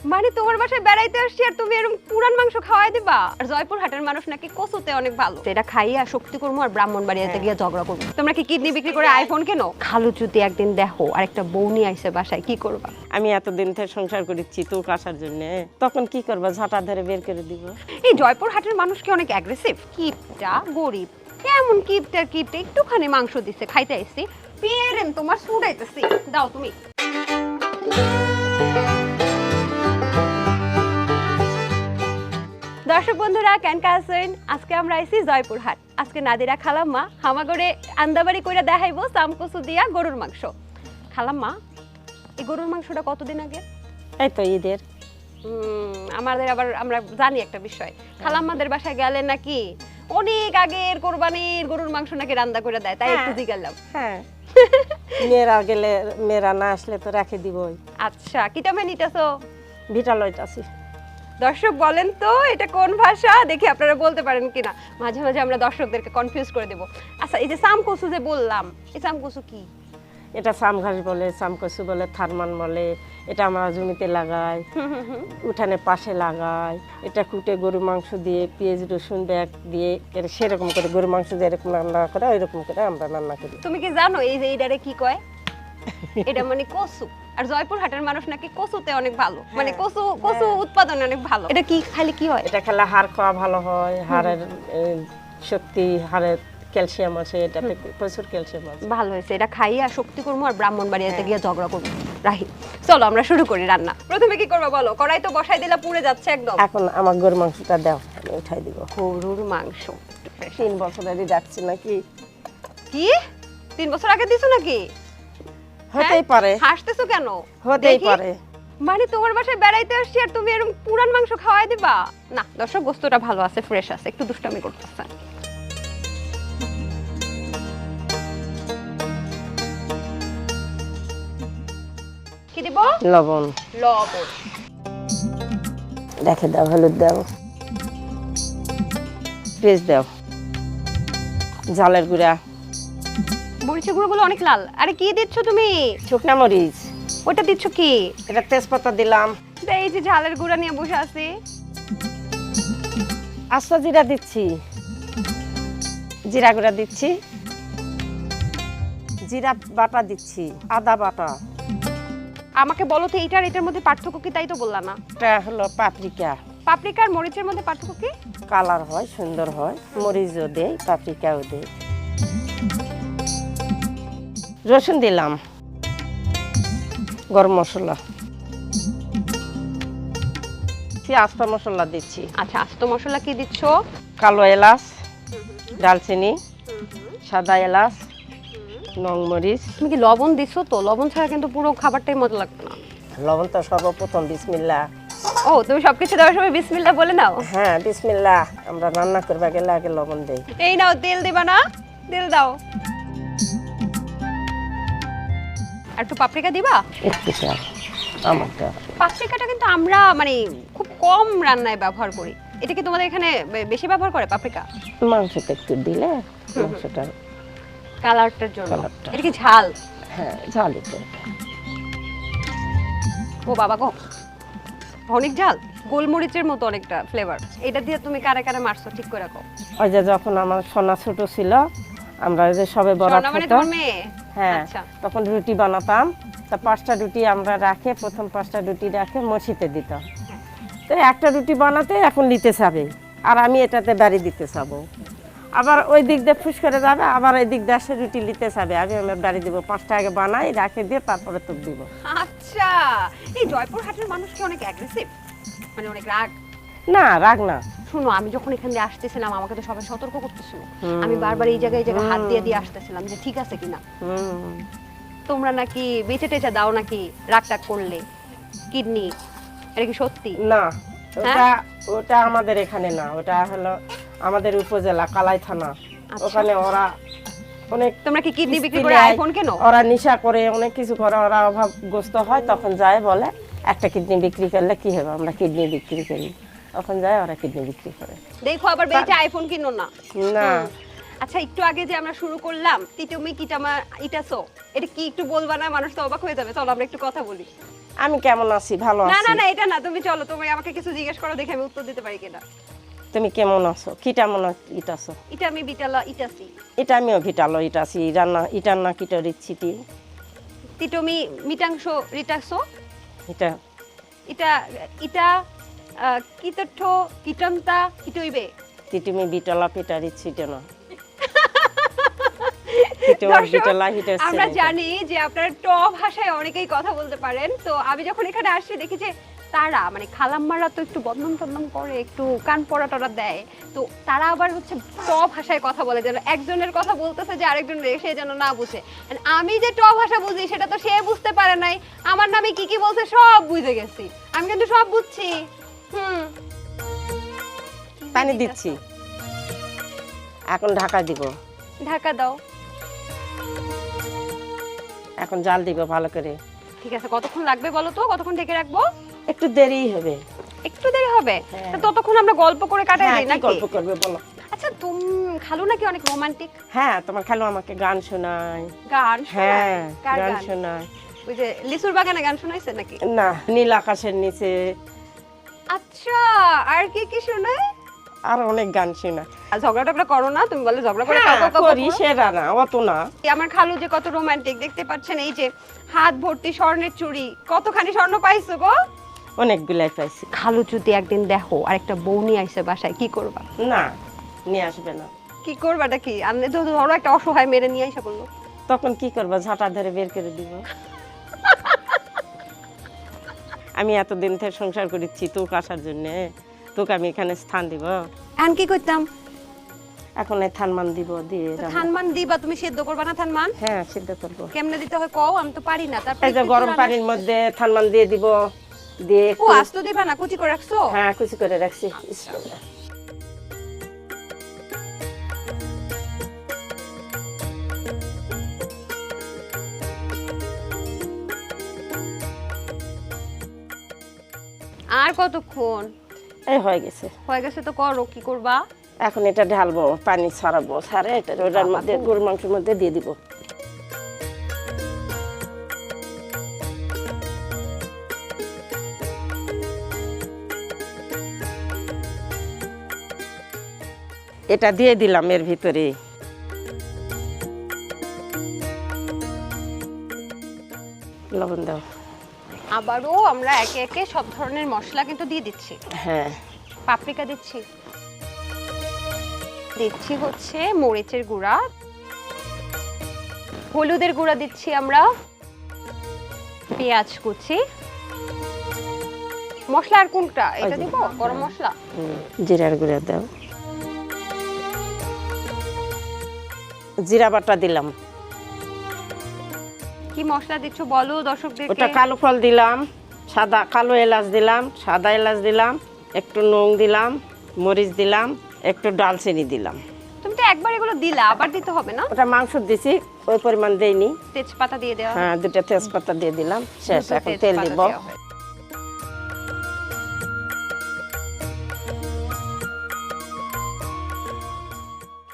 মানে তোমার বাসায় বেড়াইতে আসছি আর তুমি এরকম পুরান মাংস খাওয়াই দিবা? আর জয়পুর হাটের মানুষ নাকি কচুতে অনেক ভালো, এটা খাইয়া শক্তি করবো আর ব্রাহ্মণবাড়িয়াতে গিয়ে ঝগড়া করবো। তোমরা কি কিডনি বিক্রি করে আইফোন কেনো? খালু যদি একদিন দেখো আর একটা বউ নিয়ে আইসে বাসায়, কি করবা? আমি এতদিন থেকে সংসার করেছি তোক আসার জন্য, তখন কি করবা? ঝাঁটা ধরে বের করে দিব। এই জয়পুর হাটের মানুষ কি অনেক অ্যাগ্রেসিভ? কিপটা গরিব, কেমন কিপটার কিপটা একটুখানি মাংস দিছে খাইতে আইছি, পেরেন তোমার সুড়াইতেছি, দাও তুমি। দর্শক বন্ধুরা কেনকা আছেন? আজকে আমরা আইছি জয়পুর হাট। আজকে নাদিরা খালাম্মা হামাগড়ে আন্দাবাড়ি কইরা দেখাইবো চামকচু দিয়া গরুর মাংস। খালাম্মা, এই গরুর মাংসটা কতদিন আগে? এই তো ঈদের। আমাদের আবার আমরা জানি একটা বিষয়, খালাম্মাদের বাসায় গেলে নাকি অনেক আগের কোরবানির গরুর মাংস নাকি রান্না করে দেয়, তাই একটু জিজ্ঞাসলাম। হ্যাঁ, মেয়েরা গেলে, মেয়েরা না আসলে তো রেখে দিবই। আচ্ছা, কিটা মেনিটাছো? ভিটালয়ট আছি। দর্শক বলেন তো এটা কোন ভাষা, দেখি আপনারা বলতে পারেন কিনা। মাঝে মাঝে আমরা দর্শকদেরকে কনফিউজ করে দেব। আচ্ছা, এই যে চামকচু যে বললাম, এই চামকচু কি? এটা চামঘাস বলে, চামকচু বলে, থারমান বলে। এটা আমরা জমিতে লাগাই, উঠানের পাশে লাগাই। এটা কুটে গরু মাংস দিয়ে পেঁয়াজ রসুন ব্যাগ দিয়ে সেরকম করে গরু মাংস দিয়ে এরকম রান্না করে, ওইরকম করে আমরা রান্না করি। তুমি কি জানো এই যে এইটারে কি কয়? এটা মানে কচু। আর জয়পুর হাটের মানুষ নাকি কচুতে অনেক ভালো, মানে কচু উৎপাদনে অনেক ভালো। এটা কি খাইলে কি হয়? এটা খেলে হাড় খাওয়া ভালো হয়, হাড়ের শক্তি, হাড়ের ক্যালসিয়াম আছে, এটাতে প্রচুর ক্যালসিয়াম আছে। ভালো হয়েছে, এটা খাইয়া শক্তি করবো আর ব্রাহ্মণবাড়িয়াতে গিয়ে ঝগড়া করবো। রাহি, চলো আমরা শুরু করি রান্না। প্রথমে কি করবো বলো? কড়াই তো বসাই দিলা, পুড়ে যাচ্ছে একদম। এখন আমার গরুর মাংসটা দাও, আমি উঠাই দিব। গরুর মাংস 3 বছরেরই রাখছি নাকি? কি 3 বছর আগে দিছো নাকি? হতেই পারে। হাসতেছো কেন? হতেই দেখি। পারে। মানে তোমার বাসায় বেড়াইতে আসছি আর তুমি এরকম পুরান মাংস খাওয়াই দিবা? না দর্শক, গোস্তটা ভালো আছে, ফ্রেশ আছে, একটু দুষ্টামি করতেছে। কি দিব? লবণ। লবণ। রেখে দাও, হলুদ দাও, পেঁয়াজ দাও, জালের গুঁড়া। মরিচের গুঁড়োগুলো অনেক লাল। আরে কি দিচ্ছ তুমি? শুকনা মরিচ। ওটা দিচ্ছ কি? এটা তেজপাতা দিলাম। এই যে ঝালের গুঁড়া নিয়ে বসে আছি। আস্তা জিরা দিচ্ছি, জিরা গুঁড়া দিচ্ছি, জিরা বাটা দিচ্ছি, আদা বাটা। আমাকে বলো তো এইটার এটার মধ্যে পার্থক্য কি? তাই তো বললাম না। এটা হলো পাপরিকা। পাপরিকা আর মরিচের মধ্যে পার্থক্য কি? কালার হয়, সুন্দর হয়। মরিচও দেয়, পাপরিকাও দেয়। রসুন দিলাম, গরম মশলা, আস্তা মশলা দিচ্ছি। আচ্ছা, আস্ত মশলা কি দিচ্ছ? কালো এলাচ, ডালচিনি, সাদা এলাচ, লং মরিচ। তুমি কি লবণ দিছো? তো লবণ ছাড়া কিন্তু পুরো খাবারটাই মজা লাগবে না। লবণ তো সর্বপ্রথম বিসমিল্লাহ। ও, তুমি সবকিছু দেওয়ার সময় বিসমিল্লাহ বলে নাও? হ্যাঁ, বিসমিল্লাহ। আমরা রান্না করবা গেলে আগে লবণ দেই। এই নাও, তেল দিবা না? তেল দাও। আর একটু পাপরিকা দিবা? একটু চাল আমারটা। পাপরিকাটা কিন্তু আমরা মানে খুব কম রান্নায় ব্যবহার করি। এটা কি তোমাদের এখানে বেশি ব্যবহার করে পাপরিকা? মাংসটা একটু দিলে মাংসটা কালারটার জন্য। কালারটা। এটা কি ঝাল? হ্যাঁ, ঝালই তো। ও বাবা গো, অনেক ঝাল। গোলমরিচের মতো অনেকটা ফ্লেভার। এটা দিয়ে তুমি কারে কারে মারছো ঠিক করে রাখো। ওই যে যখন আমার সোনা ছোট ছিল, আমরা ওই যে সবে বরাত সোনা মানে হতো। তোমার মেয়ে? হ্যাঁ, আচ্ছা। তখন রুটি বানাতাম। তা 5টা রুটি আমরা রাখে, প্রথম 5টা রুটি রাখে মসজিদে দিতাম। তো একটা রুটি বানাতে এখন নিতে চাবে, আর আমি এটাতে বাড়ি দিতে চাবো। আবার ওই দিক দিয়ে ফুস করে যাবে, আবার এই দিক দিয়ে এসে রুটি নিতে চাবে, আমি আমার বাড়ি দিব। 5টা আগে বানাই, রাখে দিয়ে তারপরে তোক দিব। আচ্ছা, এই জয়পুর হাটের মানুষ কি অনেক অ্যাগ্রেসিভ? মানে অনেক রাগ? না, রাগ না। শোনো, আমি যখন এখান দিয়ে আসতেছিলাম আমাকে তো সবাই সতর্ক করতেছিল। আমি বারবার এই জায়গায় হাত দিয়ে দিয়ে আসতেছিলাম যে ঠিক আছে কিনা। তোমরা নাকি বেঁচে টেচে দাও নাকি রাগ টাগ করলে? কিডনি, এটা কি সত্যি? না, ওটা ওটা আমাদের এখানে না, ওটা হলো আমাদের উপজেলা কালাই থানা। ওখানে ওরা অনেক। তোমরা কি কিডনি বিক্রি করে আইফোন কেন? ওরা নেশা করে, অনেক কিছু করে, ওরা অভাবগ্রস্ত হয়, তখন যায় বলে একটা কিডনি বিক্রি করলে কি হবে, আমরা কিডনি বিক্রি করি। তখন যায় ওরা কিডনি বিক্রি করে। দেখো আবার বেঁচে আইফোন কিনো না। না, আচ্ছা একটু আগে যে আমরা শুরু করলাম তিতুমি কিটামা ইটাসো, এটা কি একটু বলবা না? মানুষ তো অবাক হয়ে যাবে। চলো আমরা একটু কথা বলি। আমি কেমন আছি? ভালো না আছি। না না, এটা না, তুমি চলো, তুমি আমাকে কিছু জিজ্ঞেস করো, দেখে আমি উত্তর দিতে পারি কিনা। তুমি কেমন আছো? কিটা মনে ইটাছো? এটা আমি বিটালা ইটাসি। এটা আমিও ভিটালো ইটাছি। ইটার না কিটা রিচ্ছিটি। তিতুমি মিটাংশ রিটাসো, এটা এটা এটা কিতঠো কিটামতা কিটইবে। তুমি বিটলা পিটা রিচ্ছিটি না। কিটোর দর্শক, বিটলা হিটার আমরা জানি যে আপনারা ট ভাষায় অনেকেই কথা বলতে পারেন। তো আমি যখন এখানে আসছি দেখি যে তারা মানে খালাম্মারা তো একটু বদনাম টদনাম করে, একটু কান পড়া টড়া দেয়। তো তারা আবার হচ্ছে ট ভাষায় কথা বলে, যেন একজনের কথা বলতেছে যে আরেকজন সে যেন না বুঝে। And আমি যে ট ভাষা বুঝি সেটা তো সে বুঝতে পারে নাই। আমার নামে কি কি বলছে সব বুঝে গেছি, আমি কিন্তু সব বুঝছি। পানি দিচ্ছি, এখন ঢাকা দিব। ঢাকা দাও। এখন জাল দিব ভালো করে। ঠিক আছে, কতক্ষণ লাগবে বলো তো? কতক্ষণ ঢেকে রাখবো? একটু দেরি হবে। একটু দেরি হবে? হ্যাঁ। তো ততক্ষণ আমরা গল্প করে কাটাই হ্যাঁ, দিই কি নাকি? গল্প করবে বলো? আচ্ছা তুমি খালু নাকি অনেক রোমান্টিক? হ্যাঁ, তোমার খালু আমাকে গান শোনায়। গান শোনায়? হ্যাঁ, কার গান গান? শোনায়। ওই যে লিচুর বাগানে গান শোনাইছে নাকি? না, নীল আকাশের নিচে আচ্ছা, আর কি কি শোনায়? আর অনেক গান শোনায়। আর ঝগড়া টগড়া করো না? তুমি বলে ঝগড়া করে হ্যাঁ, কাউ কাউ করি, সেরা না, অত না। আমার খালু যে কত রোমান্টিক দেখতে পাচ্ছেন, এই যে হাত ভর্তি স্বর্ণের চুড়ি। কতখানি স্বর্ণ পাইছো গো? অনেকগুলাই পাইছি। খালু যদি একদিন দেখো আর একটা বউ নিয়ে আইছে বাসায়, কি করবা? না, নিয়ে আসবে না। কি করবাটা কি? আমি তো ধরো একটা অসহায় মেরে নিয়ে আইসা বললো, তখন কি করবা? ঝাঁটা ধরে বের করে দিব। আমি এতদিন থেকে সংসার করেছি তোকে আসার জন্য, তোকে আমি এখানে স্থান দিব। এখন কি করতাম? এখন এই থানমান দিব, দিয়ে রান্না- থানমান দিবা? তুমি সেদ্ধ করবা না থানমান? হ্যাঁ, সিদ্ধ করবো। কেমনে দিতে হয় কও, আমি তো পারি না। তারপর এই যে গরম পানির মধ্যে থানমান দিয়ে দিব, দিয়ে ও একটু- আস্ত দিবা না, কুচি করে রাখছো? হ্যাঁ, কুচি করে রাখছি। ইসরাইল। আর কতক্ষণ? এই হয়ে গেছে। হয়ে গেছে তো করো, কি করবা? এখন এটা ঢালবো, পানি ছড়াবো, ছাড়ে এটা ওটার বাবা মধ্যে গো। গরুর মাংসের মধ্যে দিয়ে দিব। এটা দিয়ে দিলাম এর ভিতরে। লবণ দাও। আবারও আমরা একে একে সব ধরনের মশলা কিন্তু দিয়ে দিচ্ছি। হ্যাঁ, পাপরিকা দিচ্ছি, দিচ্ছি হচ্ছে মরিচের গুঁড়া, হলুদের গুঁড়া দিচ্ছি আমরা, পেঁয়াজ কুচি। মশলা আর কোনটা? এটা দিব গরম মশলা। জিরার গুঁড়া দাও। জিরা বাটা দিলাম। কি মশলা দিচ্ছ বলো দর্শকদেরকে? ওটা কালো ফল দিলাম, কালো এলাচ দিলাম, সাদা এলাচ দিলাম, একটু লং দিলাম, মরিচ দিলাম, একটু ডালচিনি দিলাম। তুমি তো একবার এগুলো দিলা, আবার দিতে হবে না? ওটা মাংস দিছি, ওই পরিমাণ দেইনি। তেজপাতা দিয়ে দেওয়া। হ্যাঁ, দুটা তেজপাতা দিয়ে দিলাম। শেষ, দুটো এখন তেল তেজপাতা দিব। দেওয়া হয়।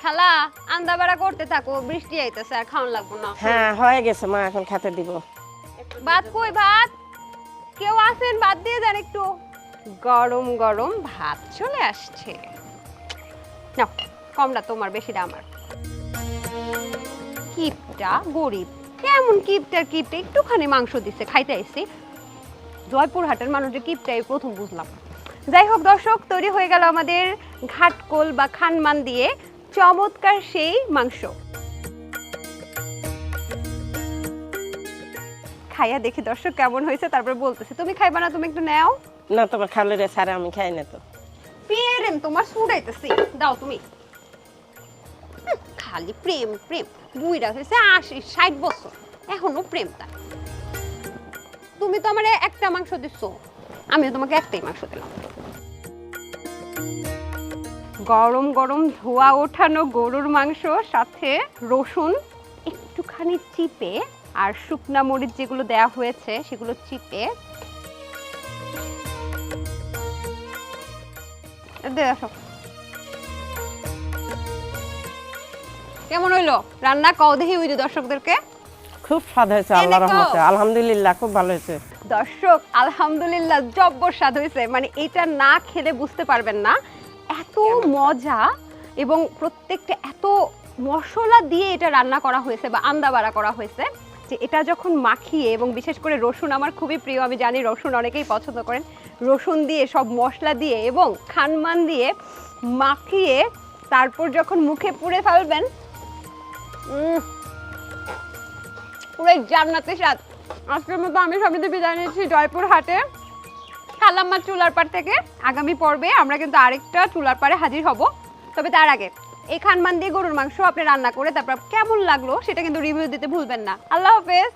খালা আন্দা বাড়া করতে থাকো, বৃষ্টি আইতেছে আর খাওয়ান লাগবো না। হ্যাঁ, হয়ে গেছে মা, এখন খেতে দিব। ভাত কই? ভাত কেউ আছেন? ভাত দিয়ে যান একটু। গরম গরম ভাত চলে আসছে। নাও, কমটা তোমার, বেশিটা আমার। কিপটা গরিব, কেমন কিপটার কিপটা, একটুখানি মাংস দিচ্ছে, খাইতে আইছি। জয়পুরহাটের মানুষের কিপটাই প্রথম বুঝলাম। যাই হোক দর্শক, তৈরি হয়ে গেল আমাদের ঘাটকোল বা খানমান দিয়ে চমৎকার সেই মাংস। খাইয়া দেখি দর্শক কেমন হয়েছে, তারপরে বলতেছি। তুমি খাইবা না? তুমি একটু নাও। না, তোমার খালে রে সারে আমি খাই না তো। প্রেম তোমার সুড়াইতেছি, দাও তুমি। খালি প্রেম প্রেম, বুইরা হয়েছে 80-60 বছর, এখনো প্রেম। তা তুমি তো আমার একটা মাংস দিচ্ছ, আমিও তোমাকে একটাই মাংস দিলাম। গরম গরম ধোয়া ওঠানো গরুর মাংস, সাথে রসুন একটুখানি চিপে আর শুকনা মরিচ যেগুলো দেয়া হয়েছে সেগুলো চিপে কেমন হইলো রান্না? কও দেখি ওই যে দর্শকদেরকে। খুব স্বাদ হয়েছে আল্লাহর রহমতে, আলহামদুলিল্লাহ খুব ভালো হয়েছে। দর্শক আলহামদুলিল্লাহ জব্বর স্বাদ হয়েছে, মানে এটা না খেলে বুঝতে পারবেন না এত মজা, এবং প্রত্যেকটা এত মশলা দিয়ে এটা রান্না করা হয়েছে বা আন্দা বাড়া করা হয়েছে যে এটা যখন মাখিয়ে, এবং বিশেষ করে রসুন আমার খুবই প্রিয়, আমি জানি রসুন অনেকেই পছন্দ করেন, রসুন দিয়ে সব মশলা দিয়ে এবং খানমান দিয়ে মাখিয়ে তারপর যখন মুখে পুরে ফেলবেন, পুরো জান্নাতের স্বাদ। আজকের মতো আমি সমিতি বিদায় নিচ্ছি জয়পুর হাটে খালাম্মার চুলার পাড় থেকে। আগামী পর্বে আমরা কিন্তু আরেকটা চুলার পাড়ে হাজির হব, তবে তার আগে এই খানমান দিয়ে গরুর মাংস আপনি রান্না করে তারপর কেমন লাগলো সেটা কিন্তু রিভিউ দিতে ভুলবেন না। আল্লাহ হাফেজ।